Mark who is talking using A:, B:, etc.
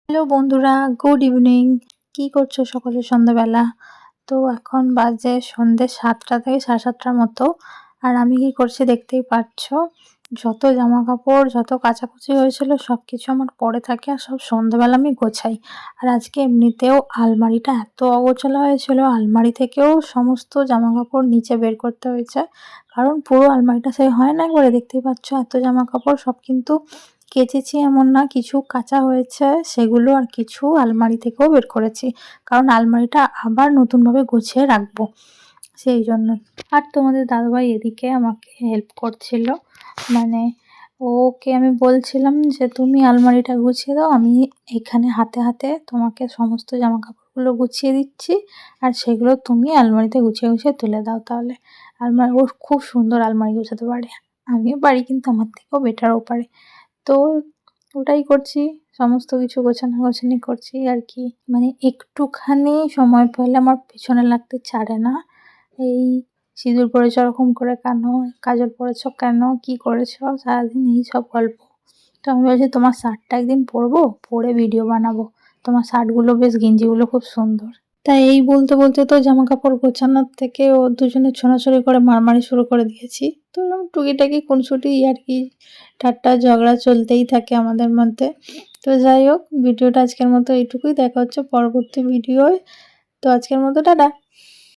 A: Hello বন্ধুরা, good evening. কি করছো সকলে সন্ধ্যাবেলা? তো এখন বাজে সন্ধ্যে ৭টা থেকে ৭:৩০টার মতো। আর আমি কি করছি দেখতেই পাচ্ছ। যত জামাকাপড়, যত কাচাকুচি হয়েছিল সবকিছু আমার পড়ে থাকে আর সব সন্ধ্যাবেলা আমি গোছাই। আর আজকে এমনিতেও আলমারিটা এত অগোছালো হয়েছিল, আলমারি থেকেও সমস্ত জামাকাপড় নিচে বের করতে হয়েছে। কারণ পুরো আলমারিটা সেই হয় না একবারে, দেখতেই পাচ্ছ এত জামাকাপড় সব কিন্তু কেচেছি এমন না, কিছু কাচা হয়েছে সেগুলো, আর কিছু আলমারি থেকেও বের করেছি। কারণ আলমারিটা আবার নতুনভাবে গুছিয়ে রাখবো সেই জন্য। আর তোমাদের দাদাভাই এদিকে আমাকে হেল্প করছিল, মানে ওকে আমি বলছিলাম যে তুমি আলমারিটা গুছিয়ে দাও, আমি এখানে হাতে হাতে তোমাকে সমস্ত জামা কাপড়গুলো গুছিয়ে দিচ্ছি, আর সেগুলো তুমি আলমারিতে গুছিয়ে গুছিয়ে তুলে দাও। তাহলে আলমারি, ও খুব সুন্দর আলমারি গোছাতে পারে, আমিও পারি কিন্তু আমার থেকেও বেটারও পারে। তো ওটাই করছি, সমস্ত কিছু গোছানো-গাছানি করছি আর কি। মানে একটুখানি সময় পেলে আমার পেছনে লাগতে ছাড়ে না। এই সিঁদুর পড়েছ ওরকম করে কেন? কাজল পড়েছ কেন? কি করেছ? সারাদিন এই সব গল্প। তো আমি ভাবছি তোমার শার্টটা একদিন পরবো, পরে ভিডিও বানাবো। তোমার শার্টগুলো বেশ, গেঞ্জিগুলো খুব সুন্দর। তাই এই বলতে বলতে তো জামাকাপড় গোছানোর থেকে ও দুজনে ছোঁড়াছুড়ি করে মারামারি শুরু করে দিয়েছি। তো এরকম টুকিটাকি খুনসুটি ইয়ার্কি ঠাট্টা ঝগড়া চলতেই থাকে আমাদের মধ্যে। তো যাই হোক, ভিডিওটা আজকের মতো এইটুকুই। দেখা হচ্ছে পরবর্তী ভিডিওয়। তো আজকের মতো টাটা।